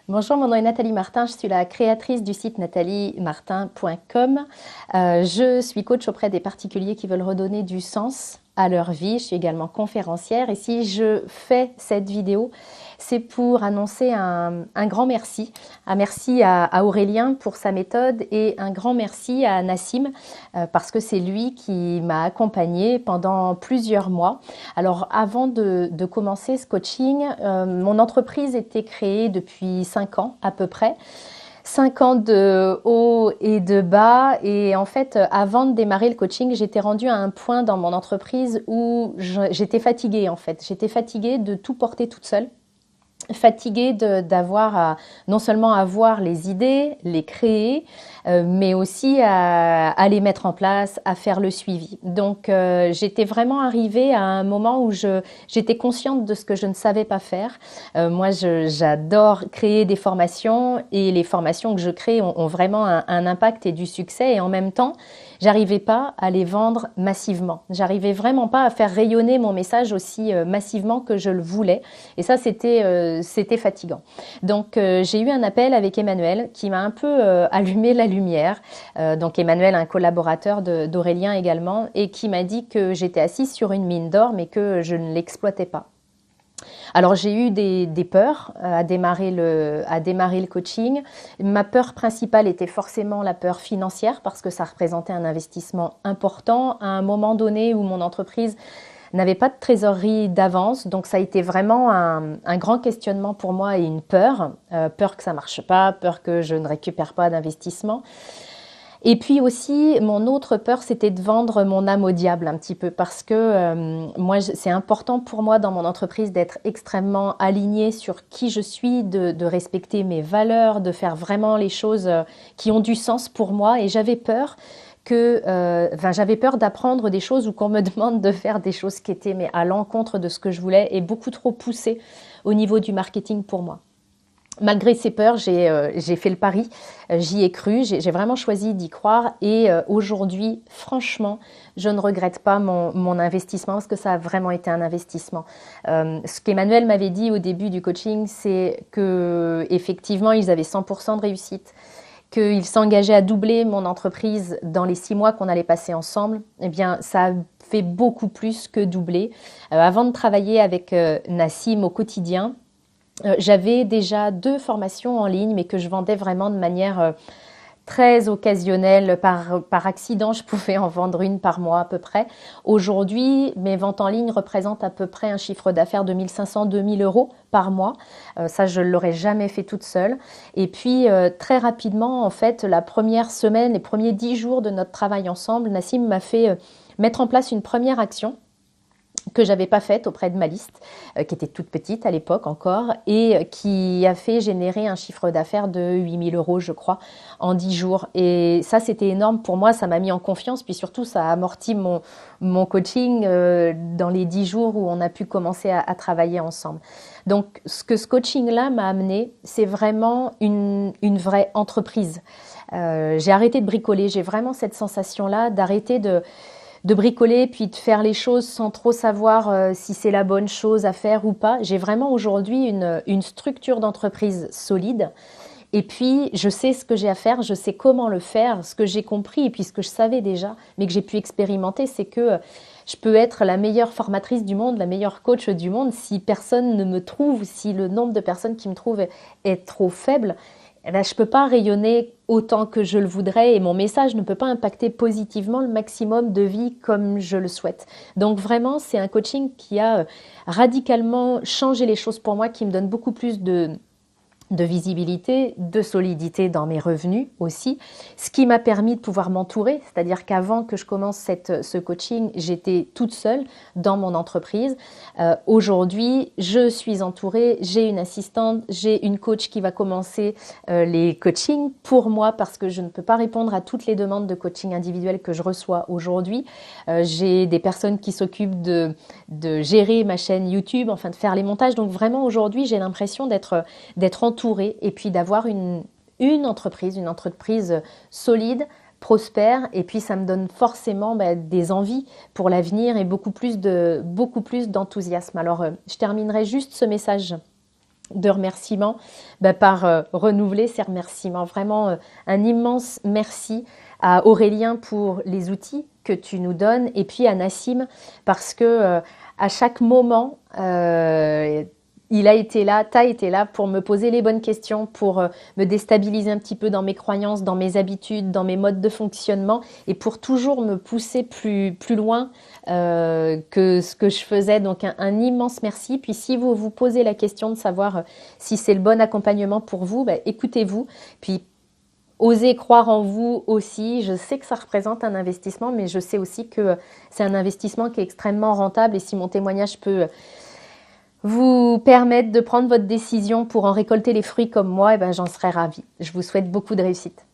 Bonjour, mon nom est Nathalie Martin, je suis la créatrice du site nataliemartin.com. Je suis coach auprès des particuliers qui veulent redonner du sens à leur vie. Je suis également conférencière et si je fais cette vidéo, c'est pour annoncer un grand merci. Un merci à Aurélien pour sa méthode et un grand merci à Nassim parce que c'est lui qui m'a accompagnée pendant plusieurs mois. Alors avant de commencer ce coaching, mon entreprise était créée depuis 5 ans à peu près. 5 ans de haut et de bas et en fait avant de démarrer le coaching j'étais rendue à un point dans mon entreprise où j'étais fatiguée en fait. J'étais fatiguée de tout porter toute seule, fatiguée d'avoir non seulement avoir les idées, les créer, mais aussi à les mettre en place, à faire le suivi. Donc j'étais vraiment arrivée à un moment où j'étais consciente de ce que je ne savais pas faire. Moi j'adore créer des formations et les formations que je crée ont vraiment un impact et du succès et en même temps j'arrivais pas à les vendre massivement. J'arrivais vraiment pas à faire rayonner mon message aussi massivement que je le voulais. Et ça, c'était fatigant. Donc, j'ai eu un appel avec Emmanuel qui m'a un peu allumé la lumière. Donc, Emmanuel, un collaborateur d'Aurélien également, et qui m'a dit que j'étais assise sur une mine d'or, mais que je ne l'exploitais pas. Alors j'ai eu des peurs à démarrer le coaching. Ma peur principale était forcément la peur financière parce que ça représentait un investissement important à un moment donné où mon entreprise n'avait pas de trésorerie d'avance. Donc ça a été vraiment un grand questionnement pour moi et une peur. Peur que ça ne marche pas, peur que je ne récupère pas d'investissement. Et puis aussi, mon autre peur, c'était de vendre mon âme au diable un petit peu parce que moi, c'est important pour moi dans mon entreprise d'être extrêmement alignée sur qui je suis, de respecter mes valeurs, de faire vraiment les choses qui ont du sens pour moi. Et j'avais peur j'avais peur d'apprendre des choses ou qu'on me demande de faire des choses qui étaient mais à l'encontre de ce que je voulais et beaucoup trop poussées au niveau du marketing pour moi. Malgré ces peurs, j'ai fait le pari, j'y ai cru, j'ai vraiment choisi d'y croire et aujourd'hui, franchement, je ne regrette pas mon investissement parce que ça a vraiment été un investissement. Ce qu'Emmanuel m'avait dit au début du coaching, c'est que effectivement, ils avaient 100% de réussite, qu'ils s'engageaient à doubler mon entreprise dans les 6 mois qu'on allait passer ensemble. Eh bien, ça a fait beaucoup plus que doubler. Avant de travailler avec Nassim au quotidien, j'avais déjà 2 formations en ligne, mais que je vendais vraiment de manière très occasionnelle. Par accident, je pouvais en vendre une par mois à peu près. Aujourd'hui, mes ventes en ligne représentent à peu près un chiffre d'affaires de 1 500-2 000 euros par mois. Ça, je ne l'aurais jamais fait toute seule. Et puis, très rapidement, en fait, la première semaine, les premiers 10 jours de notre travail ensemble, Nassim m'a fait mettre en place une première action que j'avais pas faite auprès de ma liste, qui était toute petite à l'époque encore, et qui a fait générer un chiffre d'affaires de 8 000 euros, je crois, en 10 jours. Et ça, c'était énorme pour moi, ça m'a mis en confiance, puis surtout, ça a amorti mon coaching dans les 10 jours où on a pu commencer à travailler ensemble. Donc, ce que ce coaching-là m'a amené, c'est vraiment une vraie entreprise. J'ai arrêté de bricoler, j'ai vraiment cette sensation-là d'arrêter de bricoler puis de faire les choses sans trop savoir si c'est la bonne chose à faire ou pas. J'ai vraiment aujourd'hui une structure d'entreprise solide et puis je sais ce que j'ai à faire, je sais comment le faire. Ce que j'ai compris et puis ce que je savais déjà, mais que j'ai pu expérimenter, c'est que je peux être la meilleure formatrice du monde, la meilleure coach du monde. Si personne ne me trouve, si le nombre de personnes qui me trouvent est trop faible, eh ben, je ne peux pas rayonner autant que je le voudrais et mon message ne peut pas impacter positivement le maximum de vie comme je le souhaite. Donc vraiment, c'est un coaching qui a radicalement changé les choses pour moi, qui me donne beaucoup plus de visibilité, de solidité dans mes revenus aussi, ce qui m'a permis de pouvoir m'entourer, c'est-à-dire qu'avant que je commence ce coaching, j'étais toute seule dans mon entreprise. Aujourd'hui, je suis entourée, j'ai une assistante, j'ai une coach qui va commencer les coachings pour moi parce que je ne peux pas répondre à toutes les demandes de coaching individuel que je reçois aujourd'hui. J'ai des personnes qui s'occupent de gérer ma chaîne YouTube, enfin de faire les montages. Donc vraiment aujourd'hui, j'ai l'impression d'être entourée et puis d'avoir une entreprise solide, prospère et puis ça me donne forcément des envies pour l'avenir et beaucoup plus d'enthousiasme. Alors je terminerai juste ce message de remerciements, par renouveler ces remerciements. Vraiment, un immense merci à Aurélien pour les outils que tu nous donnes et puis à Nassim parce que à chaque moment, il a été là, t'as été là pour me poser les bonnes questions, pour me déstabiliser un petit peu dans mes croyances, dans mes habitudes, dans mes modes de fonctionnement et pour toujours me pousser plus loin que ce que je faisais. Donc un immense merci. Puis si vous vous posez la question de savoir si c'est le bon accompagnement pour vous, écoutez-vous. Puis osez croire en vous aussi. Je sais que ça représente un investissement, mais je sais aussi que c'est un investissement qui est extrêmement rentable. Et si mon témoignage peut vous permettre de prendre votre décision pour en récolter les fruits comme moi, j'en serais ravie. Je vous souhaite beaucoup de réussite.